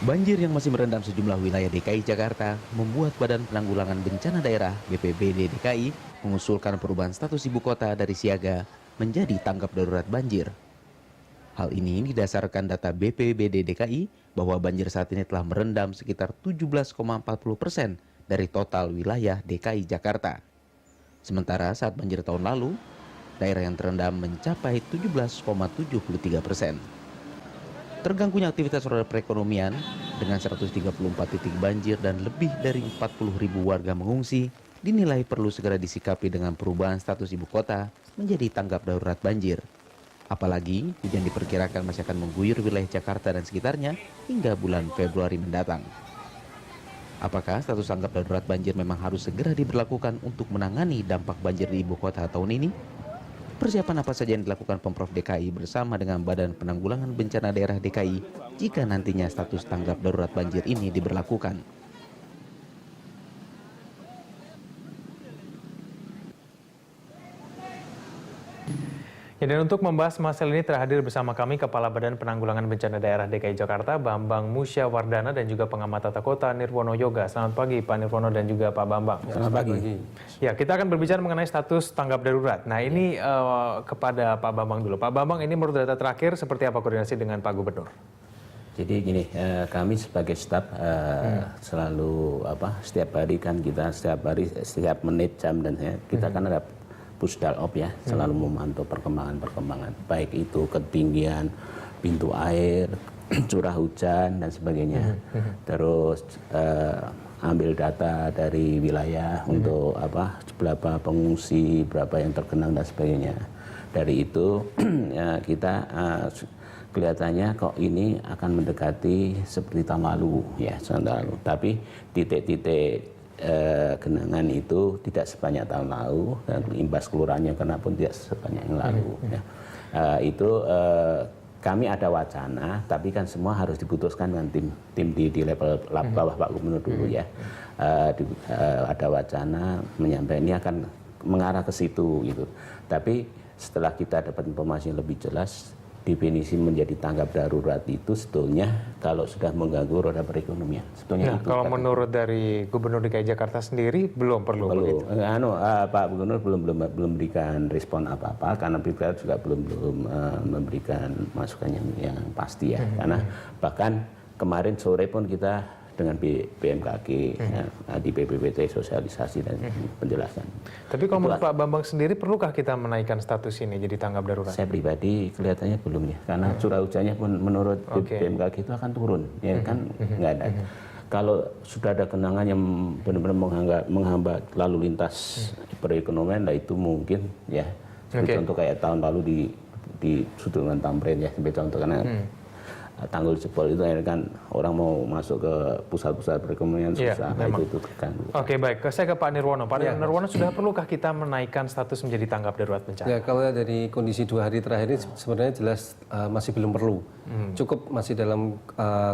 Banjir yang masih merendam sejumlah wilayah DKI Jakarta membuat Badan Penanggulangan Bencana Daerah BPBD DKI mengusulkan perubahan status ibu kota dari siaga menjadi tanggap darurat banjir. Hal ini didasarkan data BPBD DKI bahwa banjir saat ini telah merendam sekitar 17,40% dari total wilayah DKI Jakarta. Sementara saat banjir tahun lalu, daerah yang terendam mencapai 17,73%. Terganggunya aktivitas roda perekonomian dengan 134 titik banjir dan lebih dari 40.000 warga mengungsi dinilai perlu segera disikapi dengan perubahan status ibu kota menjadi tanggap darurat banjir. Apalagi hujan diperkirakan masih akan mengguyur wilayah Jakarta dan sekitarnya hingga bulan Februari mendatang. Apakah status tanggap darurat banjir memang harus segera diberlakukan untuk menangani dampak banjir di ibu kota tahun ini? Persiapan apa saja yang dilakukan Pemprov DKI bersama dengan Badan Penanggulangan Bencana Daerah DKI jika nantinya status tanggap darurat banjir ini diberlakukan? Ya, dan untuk membahas masalah ini telah hadir bersama kami Kepala Badan Penanggulangan Bencana Daerah DKI Jakarta, Bambang Musyawardana, dan juga Pengamat Tata Kota Nirwono Yoga. Selamat pagi Pak Nirwono dan juga Pak Bambang. Selamat pagi. Ya, kita akan berbicara mengenai status tanggap darurat. Nah, ini kepada Pak Bambang dulu. Pak Bambang, ini menurut data terakhir seperti apa koordinasi dengan Pak Gubernur? Jadi gini, kami sebagai staf selalu setiap hari kan kita setiap menit jam dan kita kan ada pusdalop ya, selalu memantau perkembangan baik itu ketinggian pintu air, curah hujan dan sebagainya. Terus ambil data dari wilayah untuk berapa pengungsi, berapa yang tergenang dan sebagainya. Dari itu kita kelihatannya kok ini akan mendekati seperti tahun lalu ya, tahun lalu. Tapi titik-titik genangan itu tidak sebanyak tahun lalu dan imbas keluarannya karena pun tidak sebanyak yang lalu. Ya. Kami ada wacana, tapi kan semua harus diputuskan dengan tim di level bawah Pak Gubernur dulu ya. Ada wacana menyampaikan ini akan mengarah ke situ gitu. Tapi setelah kita dapat informasi yang lebih jelas, definisi menjadi tanggap darurat itu sebetulnya kalau sudah mengganggu roda perekonomian. Sebetulnya itu kalau menurut dari Gubernur DKI Jakarta sendiri belum perlu. Belum. Pak Gubernur belum memberikan respon apa-apa karena kita juga belum memberikan masukan yang pasti ya. Karena bahkan kemarin sore pun kita dengan BMKG di BPPT sosialisasi dan penjelasan. Tapi kalau menurut Pak Bambang sendiri perlukah kita menaikkan status ini jadi tanggap darurat? Saya pribadi kelihatannya belum ya, karena curah hujannya pun menurut BMKG itu akan turun, ya kan nggak ada. Kalau sudah ada genangan yang benar-benar menghambat lalu lintas perekonomian, lah itu mungkin ya. Contoh kayak tahun lalu di Sudirman Tamrin ya, sebagai contoh karena tanggul jebol itu kan orang mau masuk ke pusat-pusat perekonomian susah, itu terganggu. Oke, baik. Saya ke Pak Nirwono. Pak Nirwono, sudah perlukah kita menaikkan status menjadi tanggap darurat bencana? Ya, kalau dari kondisi 2 hari terakhir ini sebenarnya jelas masih belum perlu. Cukup masih dalam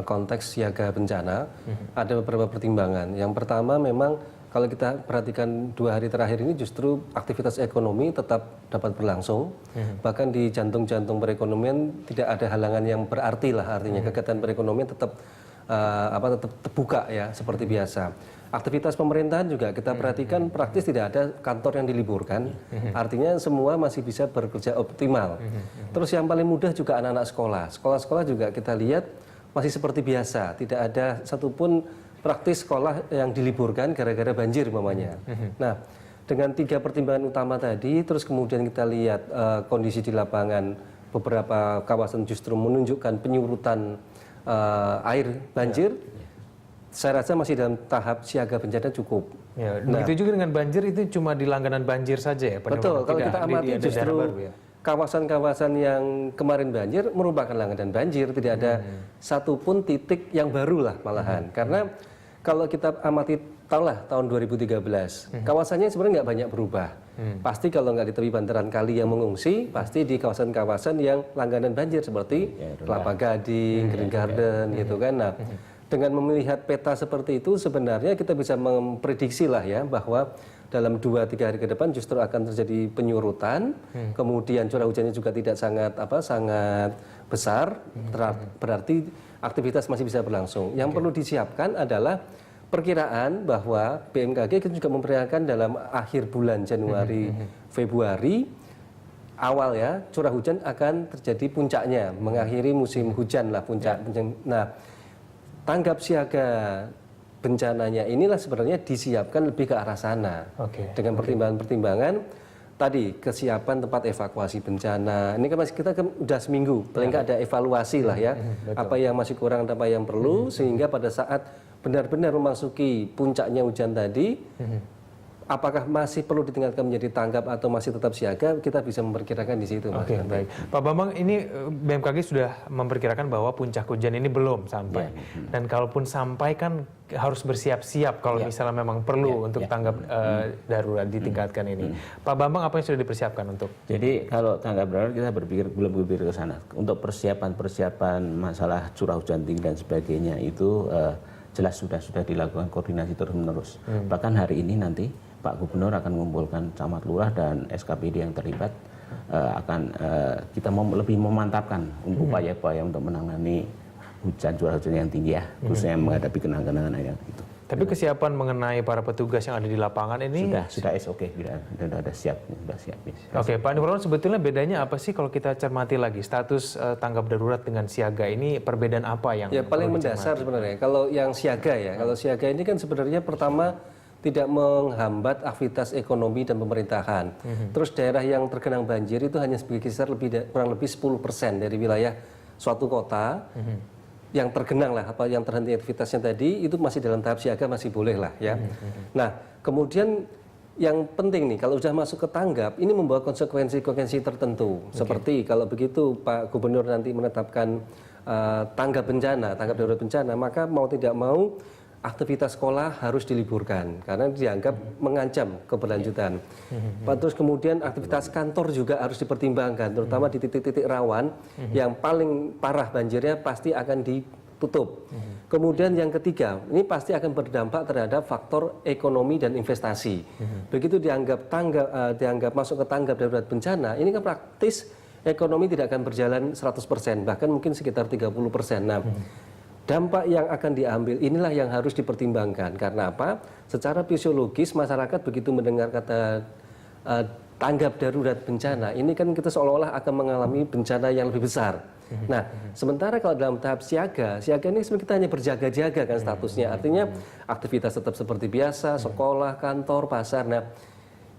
konteks siaga bencana. Ada beberapa pertimbangan. Yang pertama memang kalau kita perhatikan 2 hari terakhir ini justru aktivitas ekonomi tetap dapat berlangsung. Bahkan di jantung-jantung perekonomian tidak ada halangan yang berarti lah, artinya kegiatan perekonomian tetap terbuka ya seperti biasa. Aktivitas pemerintahan juga kita perhatikan praktis tidak ada kantor yang diliburkan. Artinya semua masih bisa bekerja optimal. Terus yang paling mudah juga anak-anak sekolah. Sekolah-sekolah juga kita lihat masih seperti biasa, tidak ada satupun praktis sekolah yang diliburkan gara-gara banjir umpamanya. Nah, dengan 3 pertimbangan utama tadi, terus kemudian kita lihat kondisi di lapangan, beberapa kawasan justru menunjukkan penyurutan air banjir, saya rasa masih dalam tahap siaga bencana cukup. Ya, begitu juga dengan banjir, itu cuma di langganan banjir saja ya? Betul, kalau kita amati justru kawasan-kawasan yang kemarin banjir merupakan langganan banjir, tidak ada satupun titik yang baru lah malahan. Karena kalau kita amati tahun 2013, kawasannya sebenarnya nggak banyak berubah. Pasti kalau nggak di tepi bantaran kali yang mengungsi, pasti di kawasan-kawasan yang langganan banjir seperti Kelapa Gading, Green Garden, gitu kan. Nah, dengan melihat peta seperti itu sebenarnya kita bisa memprediksi lah ya bahwa dalam 2-3 hari ke depan justru akan terjadi penyurutan, kemudian curah hujannya juga tidak sangat besar, berarti aktivitas masih bisa berlangsung. Yang perlu disiapkan adalah perkiraan bahwa BMKG juga memperkirakan dalam akhir bulan Januari, Februari, awal ya, curah hujan akan terjadi puncaknya, mengakhiri musim hujan lah puncak. Nah, tanggap siaga bencananya inilah sebenarnya disiapkan lebih ke arah sana. Dengan pertimbangan-pertimbangan tadi, kesiapan tempat evakuasi bencana. Ini kan kita udah seminggu, paling nggak ada evaluasi lah ya. Apa yang masih kurang, apa yang perlu, sehingga pada saat benar-benar memasuki puncaknya hujan tadi, apakah masih perlu ditingkatkan menjadi tanggap atau masih tetap siaga, kita bisa memperkirakan di situ. Baik. Pak Bambang, ini BMKG sudah memperkirakan bahwa puncak hujan ini belum sampai. Dan kalaupun sampai kan harus bersiap-siap kalau misalnya memang perlu untuk tanggap darurat ditingkatkan ini. Pak Bambang, apa yang sudah dipersiapkan untuk? Jadi kalau tanggap darurat kita belum berpikir ke sana. Untuk persiapan masalah curah hujan tinggi dan sebagainya itu jelas sudah dilakukan koordinasi terus-menerus. Bahkan hari ini nanti Pak Gubernur akan mengumpulkan camat lurah dan SKPD yang terlibat, kita mau lebih memantapkan upaya-upaya untuk menangani curah hujan yang tinggi ya, khususnya menghadapi genangan-genangan air itu. Tapi kesiapan mengenai para petugas yang ada di lapangan ini sudah SOP, sudah siap. Oke, Pak Nirwono, sebetulnya bedanya apa sih kalau kita cermati lagi status tanggap darurat dengan siaga ini, perbedaan apa yang paling mendasar sebenarnya kalau yang siaga ya, kalau siaga ini kan sebenarnya pertama tidak menghambat aktivitas ekonomi dan pemerintahan. Terus daerah yang tergenang banjir itu hanya berkisar kurang lebih 10% dari wilayah suatu kota yang tergenang lah, apa yang terhenti aktivitasnya tadi, itu masih dalam tahap siaga, masih boleh lah ya. Nah, kemudian yang penting nih, kalau sudah masuk ke tanggap, ini membawa konsekuensi tertentu. Seperti kalau begitu Pak Gubernur nanti menetapkan tanggap darurat bencana, maka mau tidak mau aktivitas sekolah harus diliburkan karena dianggap mengancam keberlanjutan. Terus kemudian aktivitas kantor juga harus dipertimbangkan, terutama di titik-titik rawan yang paling parah banjirnya pasti akan ditutup. Kemudian yang ketiga, ini pasti akan berdampak terhadap faktor ekonomi dan investasi. Begitu dianggap masuk ke tanggap darurat bencana, ini kan praktis ekonomi tidak akan berjalan 100%, bahkan mungkin sekitar 30%. Nah, dampak yang akan diambil inilah yang harus dipertimbangkan. Karena apa? Secara fisiologis masyarakat begitu mendengar kata tanggap darurat bencana, ini kan kita seolah-olah akan mengalami bencana yang lebih besar. Nah, sementara kalau dalam tahap siaga ini sebenarnya kita hanya berjaga-jaga kan statusnya. Artinya aktivitas tetap seperti biasa, sekolah, kantor, pasar. Nah,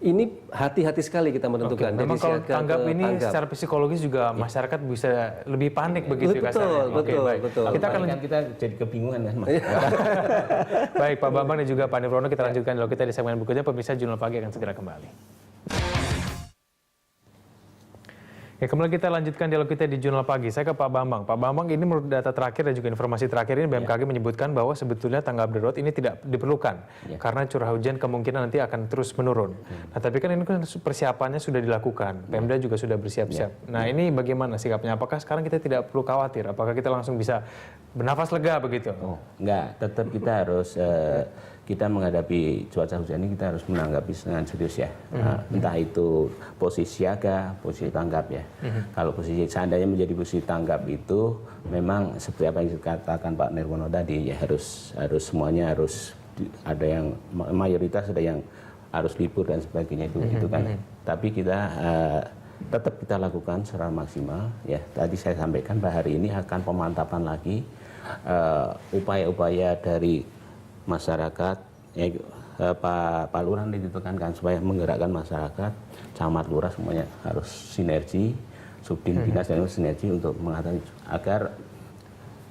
ini hati-hati sekali kita menentukan. Memang kalau tanggap ini secara psikologis juga masyarakat bisa lebih panik begitu kasarnya. Betul. Kita jadi kebingungan kan, Mas. Baik, Pak Bambang dan juga Pak Nirwono, kita lanjutkan dialog kita di segmen berikutnya. Pemirsa, Jurnal Pagi akan segera kembali. Ya, kembali kita lanjutkan dialog kita di Jurnal Pagi. Saya ke Pak Bambang. Pak Bambang, ini menurut data terakhir dan juga informasi terakhir ini BMKG menyebutkan bahwa sebetulnya tanggap darurat ini tidak diperlukan karena curah hujan kemungkinan nanti akan terus menurun. Nah, tapi kan ini kan persiapannya sudah dilakukan. Pemda juga sudah bersiap-siap. Nah, ini bagaimana sikapnya? Apakah sekarang kita tidak perlu khawatir? Apakah kita langsung bisa bernafas lega begitu? Enggak, tetap kita harus kita menghadapi cuaca hujan ini kita harus menanggapi dengan serius ya. Entah itu posisi siaga, posisi tanggap ya. Kalau posisi seandainya menjadi posisi tanggap itu memang seperti apa yang dikatakan Pak Nirwono tadi ya, harus semuanya harus ada yang mayoritas ada yang harus libur dan sebagainya itu kan. Tapi kita tetap kita lakukan secara maksimal ya. Tadi saya sampaikan bahwa hari ini akan pemantapan lagi upaya-upaya dari masyarakat, Pak Lurah itu kan supaya menggerakkan masyarakat, camat lurah semuanya harus sinergi, subdin dinas dan sinergi untuk mengatasi agar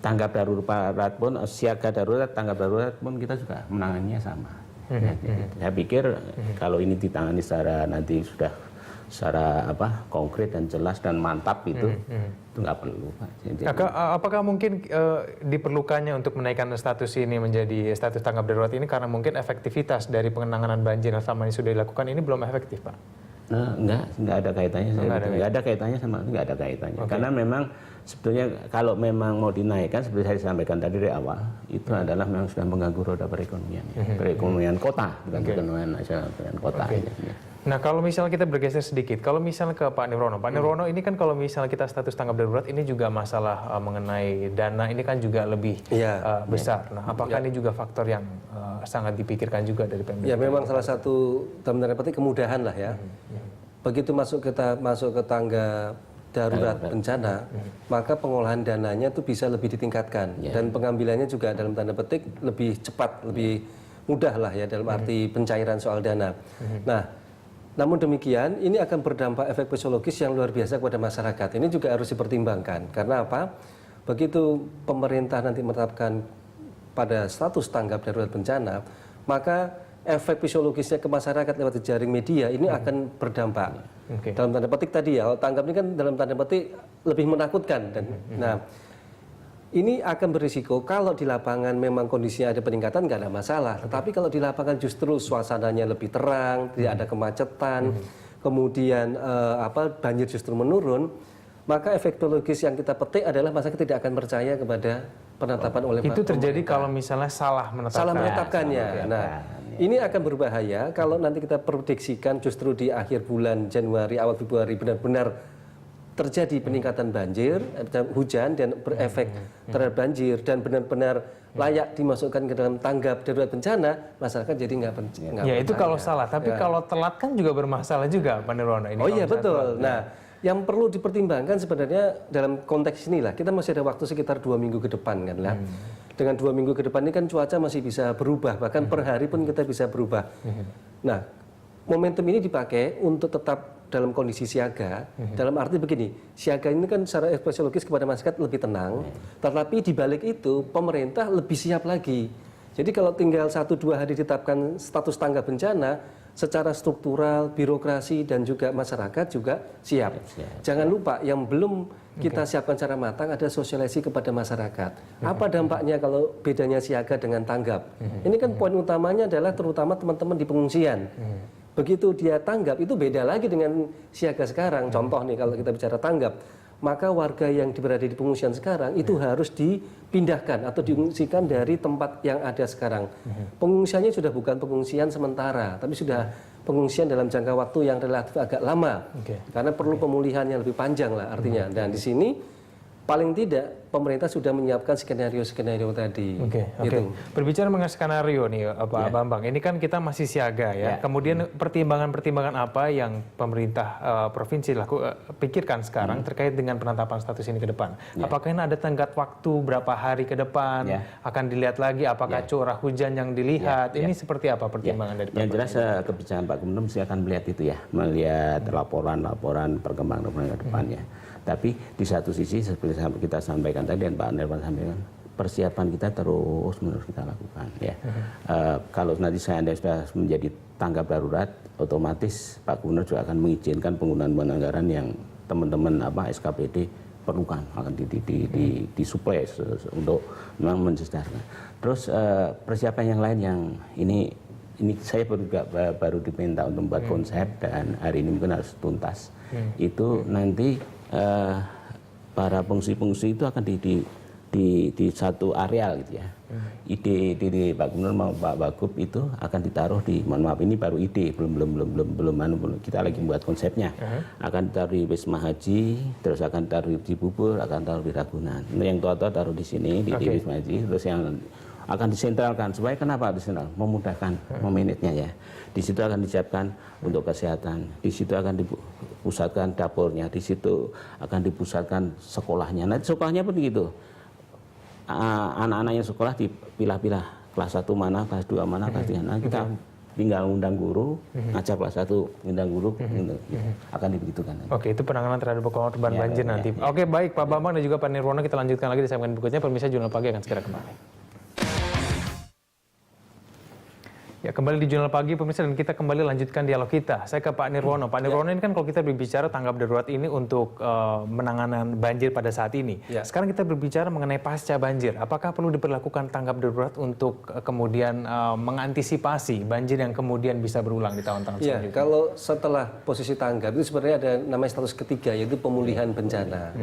tanggap darurat pun, siaga darurat, tanggap darurat pun kita juga menanganinya sama. Saya pikir kalau ini ditangani secara nanti sudah secara konkret dan jelas dan mantap itu nggak perlu, Pak. Apakah mungkin diperlukannya untuk menaikkan status ini menjadi status tanggap darurat ini karena mungkin efektivitas dari pengenangan banjir yang selama ini sudah dilakukan ini belum efektif, Pak? Nah, nggak ada kaitannya. Nggak ada kaitannya sama itu, nggak ada kaitannya. Karena memang sebetulnya kalau memang mau dinaikkan seperti saya sampaikan tadi dari awal itu adalah memang sudah mengganggu roda perekonomian, perekonomian kota, bukan perekonomian nasional, perekonomian kota. Nah, kalau misalnya kita bergeser sedikit, kalau misalnya ke Pak Nirwono, Pak Nirwono ini kan kalau misalnya kita status tanggap darurat ini juga masalah mengenai dana ini kan juga lebih besar. Nah, apakah ini juga faktor yang sangat dipikirkan juga dari Pemda? Ya, memang salah satu dalam tanda petik kemudahan lah ya. Begitu masuk ke tangga darurat bencana, maka pengolahan dananya itu bisa lebih ditingkatkan dan pengambilannya juga dalam tanda petik lebih cepat, lebih mudah lah ya dalam arti pencairan soal dana. Nah, namun demikian, ini akan berdampak efek psikologis yang luar biasa kepada masyarakat. Ini juga harus dipertimbangkan. Karena apa? Begitu pemerintah nanti menetapkan pada status tanggap darurat bencana, maka efek psikologisnya ke masyarakat lewat jejaring media ini akan berdampak. Dalam tanda petik tadi ya, tanggap ini kan dalam tanda petik lebih menakutkan. Nah, ini akan berisiko kalau di lapangan memang kondisinya ada peningkatan nggak ada masalah. Tetapi kalau di lapangan justru suasananya lebih terang, tidak ada kemacetan, kemudian banjir justru menurun, maka efek psikologis yang kita petik adalah masyarakat tidak akan percaya kepada penetapan oleh itu terjadi kalau misalnya salah menetapkannya. Nah, ini akan berbahaya kalau nanti kita prediksikan justru di akhir bulan Januari, awal Februari benar-benar terjadi peningkatan banjir, hujan dan berefek terhadap banjir dan benar-benar layak dimasukkan ke dalam tanggap darurat bencana, masyarakat jadi nggak ya percaya. Itu kalau salah, tapi kalau telat kan juga bermasalah juga, Pak Nirwono. Oh iya betul. Nah, yang perlu dipertimbangkan sebenarnya dalam konteks inilah, kita masih ada waktu sekitar 2 minggu ke depan kan lah. Dengan 2 minggu ke depan ini kan cuaca masih bisa berubah, bahkan per hari pun kita bisa berubah. Nah, momentum ini dipakai untuk tetap dalam kondisi siaga, dalam arti begini, siaga ini kan secara psikologis kepada masyarakat lebih tenang, tetapi di balik itu pemerintah lebih siap lagi. Jadi kalau tinggal 1-2 hari ditetapkan status tanggap bencana, secara struktural, birokrasi dan juga masyarakat juga siap. Jangan lupa yang belum kita siapkan secara matang ada sosialisasi kepada masyarakat. Apa dampaknya kalau bedanya siaga dengan tanggap? Ini kan poin utamanya adalah terutama teman-teman di pengungsian. Begitu dia tanggap itu beda lagi dengan siaga sekarang. Contoh nih kalau kita bicara tanggap, maka warga yang berada di pengungsian sekarang itu harus dipindahkan atau diungsikan dari tempat yang ada sekarang. Pengungsiannya sudah bukan pengungsian sementara, tapi sudah pengungsian dalam jangka waktu yang relatif agak lama. Karena perlu pemulihan yang lebih panjang lah artinya. Dan di sini paling tidak pemerintah sudah menyiapkan skenario-skenario tadi. Gitu. Berbicara mengenai skenario nih Pak Bambang, ini kan kita masih siaga ya. Kemudian pertimbangan-pertimbangan apa yang pemerintah provinsi pikirkan sekarang terkait dengan penetapan status ini ke depan? Apakah ini ada tenggat waktu berapa hari ke depan? Akan dilihat lagi apakah curah hujan yang dilihat? Ini seperti apa pertimbangan dari Pak? Yang jelas kebijakan Pak Gubernur mesti akan melihat itu ya, melihat laporan perkembangan ke depannya. Tapi di satu sisi seperti kita sampaikan tadi dan Pak Nirwono sampaikan, persiapan kita terus menerus kita lakukan ya. Kalau nanti seandainya sudah menjadi tanggap darurat, otomatis Pak Gubernur juga akan mengizinkan penggunaan anggaran yang teman-teman SKPD perlukan, akan disuplai untuk memang mensedarkan. Terus persiapan yang lain yang ini saya baru diminta untuk membuat konsep dan hari ini mungkin harus tuntas. Itu nanti para pengungsi-pengungsi itu akan di satu areal gitu ya. Ide Pak Gubernur mau Pak Wagub itu akan ditaruh di, mohon maaf ini baru ide, belum kita lagi membuat konsepnya. Akan ditaruh di Wisma Haji, terus akan ditaruh di Bubur, akan taruh di Ragunan. Yang tua-tua taruh di sini di Wisma Haji, terus yang akan disentralkan. Supaya kenapa disentral? Memudahkan memanagenya ya. Di situ akan disiapkan untuk kesehatan, di situ akan dipusatkan dapurnya, di situ akan dipusatkan sekolahnya. Nanti sekolahnya pun begitu. Anak-anak yang sekolah dipilah-pilah, kelas 1 mana, kelas 2 mana, kelas 3 mana. Kita tinggal undang guru, ngajak kelas 1 undang guru, akan dibegitukan. Oke, itu penanganan terhadap korban banjir nanti. Oke, baik Pak Bambang dan juga Pak Nirwono, kita lanjutkan lagi di segmen berikutnya. Pemirsa Jurnal Pagi akan segera kembali. Ya, kembali di Jurnal Pagi pemirsa dan kita kembali lanjutkan dialog kita. Saya ke Pak Nirwono. Pak Nirwono ini kan kalau kita berbicara tanggap darurat ini untuk menanganan banjir pada saat ini. Sekarang kita berbicara mengenai pasca banjir. Apakah perlu diberlakukan tanggap darurat untuk kemudian mengantisipasi banjir yang kemudian bisa berulang di tahun-tahun selanjutnya? Kalau setelah posisi tanggap itu sebenarnya ada namanya status ketiga yaitu pemulihan bencana.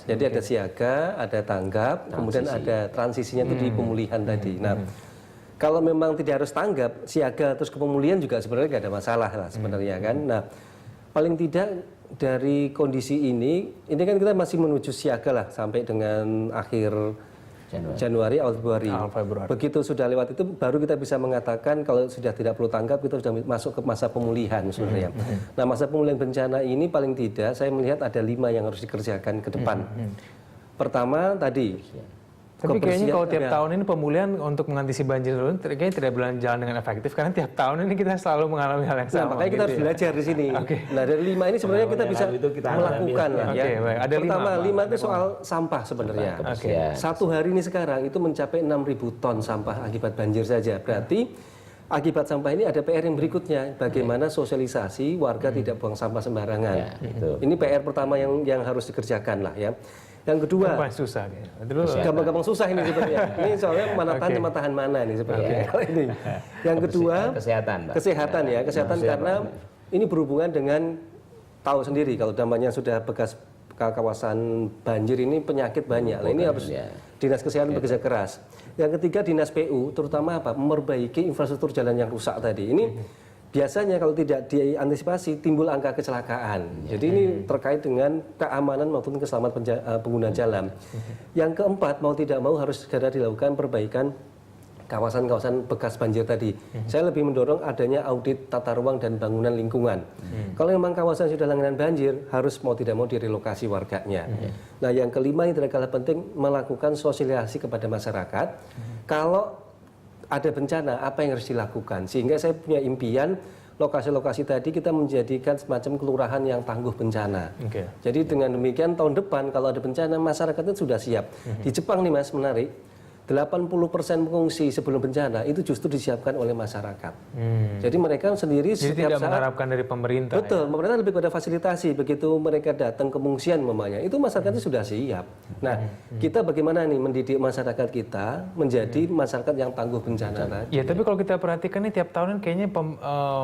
Jadi ada siaga, ada tanggap, kemudian ada transisinya itu di pemulihan tadi. Nah, Kalau memang tidak harus tanggap, siaga terus ke pemulihan juga sebenarnya nggak ada masalah lah sebenarnya kan. Nah, paling tidak dari kondisi ini kan kita masih menuju siaga lah sampai dengan akhir Januari, awal Februari. Begitu sudah lewat itu baru kita bisa mengatakan kalau sudah tidak perlu tanggap kita sudah masuk ke masa pemulihan sebenarnya. Nah, masa pemulihan bencana ini paling tidak saya melihat ada 5 yang harus dikerjakan ke depan. Pertama tadi. Tapi kayaknya kalau tiap tahun ini pemulihan untuk mengantisipasi banjir kayaknya tidak berjalan dengan efektif karena tiap tahun ini kita selalu mengalami hal yang sama. Nah, makanya kita harus belajar di sini. Nah, dari 5 ini sebenarnya kita bisa melakukan lah ya. Ada Pertama, 5 itu soal sampah sebenarnya. Satu hari ini sekarang itu mencapai 6.000 ton sampah akibat banjir saja. Berarti akibat sampah ini ada PR yang berikutnya, bagaimana sosialisasi warga tidak buang sampah sembarangan. Ini PR pertama yang harus dikerjakan lah ya. Yang kedua, susah gampang-gampang susah ini sebenarnya. Ini soalnya mana tahan mana tahan mana ini sebenarnya. Ini. Yang kedua, kesehatan ya, kesehatan karena ini berhubungan dengan tahu sendiri kalau dampaknya sudah bekas kawasan banjir ini penyakit banyak. Nah, ini harus dinas kesehatan bekerja keras. Yang ketiga dinas PU terutama apa? Memperbaiki infrastruktur jalan yang rusak tadi. Ini biasanya kalau tidak diantisipasi timbul angka kecelakaan. Jadi ini terkait dengan keamanan maupun keselamatan pengguna jalan. Yang keempat mau tidak mau harus segera dilakukan perbaikan kawasan-kawasan bekas banjir tadi. Saya lebih mendorong adanya audit tata ruang dan bangunan lingkungan. Kalau memang kawasan sudah langganan banjir harus mau tidak mau direlokasi warganya. Nah, yang kelima ini tidak kalah penting melakukan sosialisasi kepada masyarakat. Kalau ada bencana, apa yang harus dilakukan? Sehingga saya punya impian lokasi-lokasi tadi kita menjadikan semacam kelurahan yang tangguh bencana. Jadi dengan demikian tahun depan kalau ada bencana masyarakatnya sudah siap. Di Jepang nih Mas menarik, 80% pengungsi sebelum bencana itu justru disiapkan oleh masyarakat. Jadi mereka sendiri jadi setiap tidak saat mengharapkan dari pemerintah. Betul, pemerintah lebih pada fasilitasi. Begitu mereka datang ke pengungsian mamanya, itu masyarakatnya sudah siap. Nah, kita bagaimana nih mendidik masyarakat kita menjadi masyarakat yang tangguh bencana tadi. Ya, tapi kalau kita perhatikan nih tiap tahun kayaknya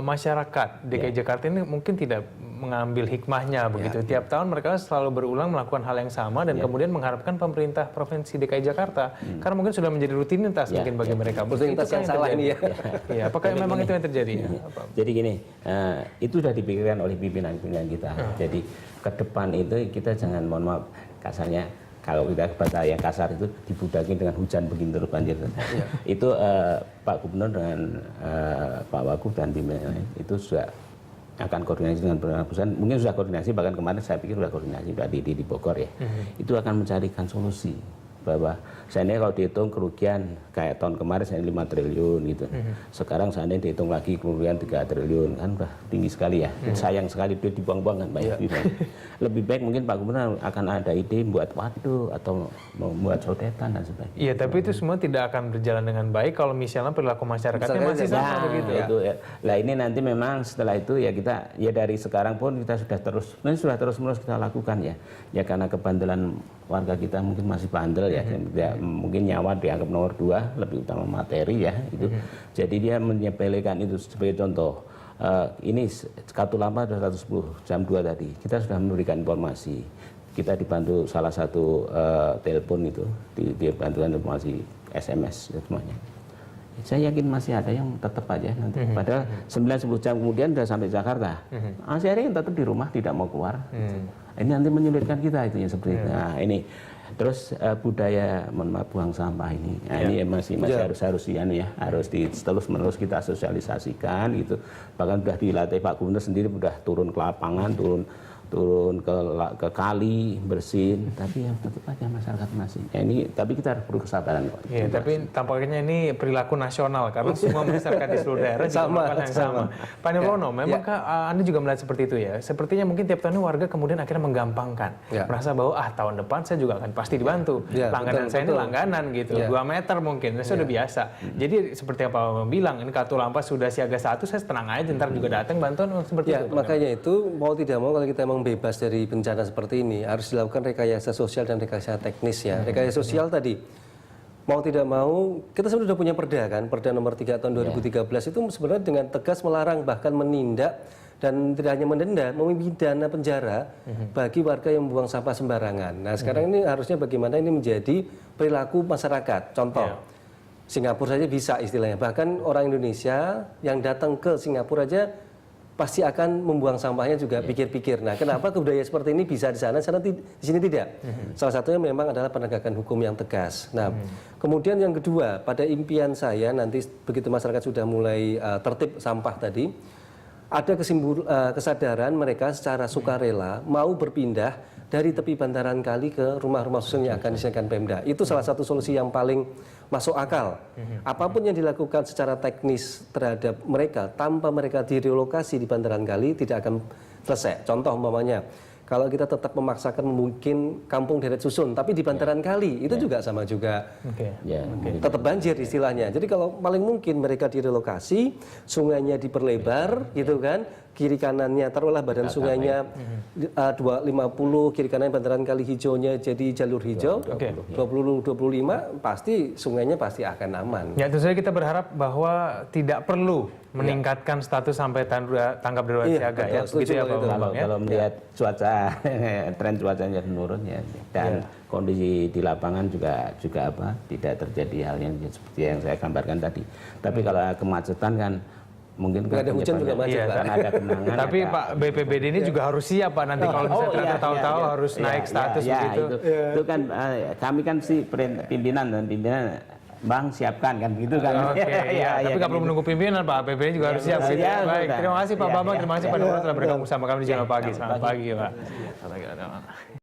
masyarakat DKI Jakarta ini mungkin tidak mengambil hikmahnya begitu. Tiap tahun mereka selalu berulang melakukan hal yang sama dan kemudian mengharapkan pemerintah Provinsi DKI Jakarta karena mungkin sudah menjadi rutinitas mungkin bagi mereka. Rutinitas yang salah ini ya. Ya, apakah memang itu yang terjadi? Jadi gini, itu sudah dipikirkan oleh pimpinan-pimpinan kita. Jadi ke depan itu kita jangan, mohon maaf kasarnya, kalau kita bahasa yang kasar itu dibudakin dengan hujan begini terus banjir. Itu Pak Gubernur dengan Pak Wagub dan pimpinan itu sudah akan koordinasi dengan pemerintah pusat, mungkin sudah koordinasi, bahkan kemarin saya pikir sudah koordinasi di Bogor ya. Itu akan mencarikan solusi bahwa seandainya kalau dihitung kerugian kayak tahun kemarin saya 5 triliun gitu. Sekarang seandainya dihitung lagi kerugian 3 triliun kan udah tinggi sekali ya. Sayang sekali duit dibuang-buang kan banyak. Lebih baik mungkin Pak Gubernur akan ada ide buat waduk atau membuat sodetan dan sebagainya. Iya, tapi itu semua tidak akan berjalan dengan baik kalau misalnya perilaku masyarakatnya masih sama begitu ya. Nah, ini nanti memang setelah itu ya kita ya dari sekarang pun kita sudah terus-menerus kita lakukan ya. Ya karena kebandelan warga kita mungkin masih bandel ya, mungkin nyawa dianggap nomor 2, lebih utama materi ya itu. Jadi dia menyepelekan itu sebagai contoh. Ini Katulampa 110 jam 2 tadi kita sudah memberikan informasi. Kita dibantu salah satu telepon itu, dibantuan informasi SMS semuanya. Saya yakin masih ada yang tetap aja nanti. Padahal 9-10 jam kemudian sudah sampai Jakarta. Masih ada yang tetap di rumah tidak mau keluar. Ini nanti menyulitkan kita itu ya seperti itu. Nah ini terus budaya buang sampah ini. Nah, ini masih harus terus-menerus kita sosialisasikan gitu. Bahkan sudah dilatih Pak Gubernur sendiri sudah turun ke lapangan, turun ke kali bersin, tapi ya tetap aja masyarakat masih. Ya ini tapi kita harus perlu kesabaran kok. Iya, tapi tampaknya ini perilaku nasional karena semua masyarakat di seluruh daerah juga melakukan yang sama. Pak Nirwono, memangkah Anda juga melihat seperti itu ya? Sepertinya mungkin tiap tahun warga kemudian akhirnya menggampangkan, merasa bahwa tahun depan saya juga akan pasti dibantu. Langganan saya ini langganan gitu, 2 meter mungkin, saya sudah biasa. Jadi seperti yang Pak Bambang bilang, ini Katulampa sudah siaga 1, saya tenang aja, ntar juga datang bantuan seperti itu. Makanya itu mau tidak mau kalau kita bebas dari bencana seperti ini harus dilakukan rekayasa sosial dan rekayasa teknis ya. Rekayasa sosial tadi mau tidak mau kita sudah punya perda kan, Perda nomor 3 tahun 2013 itu sebenarnya dengan tegas melarang bahkan menindak dan tidak hanya mendenda, memidana penjara bagi warga yang membuang sampah sembarangan. Nah sekarang ini harusnya bagaimana ini menjadi perilaku masyarakat. Contoh, Singapura saja bisa istilahnya. Bahkan orang Indonesia yang datang ke Singapura aja pasti akan membuang sampahnya juga pikir-pikir. Nah, kenapa kebudayaan seperti ini bisa di sana di sini tidak? Salah satunya memang adalah penegakan hukum yang tegas. Nah, kemudian yang kedua, pada impian saya nanti begitu masyarakat sudah mulai tertib sampah tadi, ada kesadaran mereka secara sukarela mau berpindah dari tepi bantaran kali ke rumah-rumah susun yang akan disediakan Pemda. Itu salah satu solusi yang paling masuk akal. Apapun yang dilakukan secara teknis terhadap mereka tanpa mereka direlokasi di bantaran kali tidak akan selesai. Contoh umpamanya, kalau kita tetap memaksakan mungkin kampung deret susun, tapi di bantaran kali itu juga sama juga tetap banjir istilahnya. Jadi kalau paling mungkin mereka direlokasi, sungainya diperlebar, gitu kan, kiri kanannya taruhlah badan sungainya 250, kiri kanannya bantaran kali hijaunya jadi jalur hijau, 20-25 pasti sungainya pasti akan aman. Ya, tentu saja kita berharap bahwa tidak perlu meningkatkan status sampai tanggap darurat siaga ya. Begitu ya Pak Bambang ya. Kalau melihat cuaca, tren cuacanya menurun ya, dan kondisi di lapangan juga apa tidak terjadi hal yang seperti yang saya gambarkan tadi. Tapi kalau kemacetan kan mungkin ada hujan juga macet, karena ada genangan. Tapi Pak BPBD ini juga harus siap Pak nanti kalau misalnya ternyata tahu-tahu harus naik status begitu. Itu kan kami kan si pimpinan Bang siapkan kan gitu kan. Oke, tapi nggak perlu menunggu pimpinan Pak, BPBD juga harus siap. Baik, terima kasih Pak Bambang, terima kasih Pak Nirwono telah bergabung bersama kami di Channel Pagi. Selamat pagi Pak.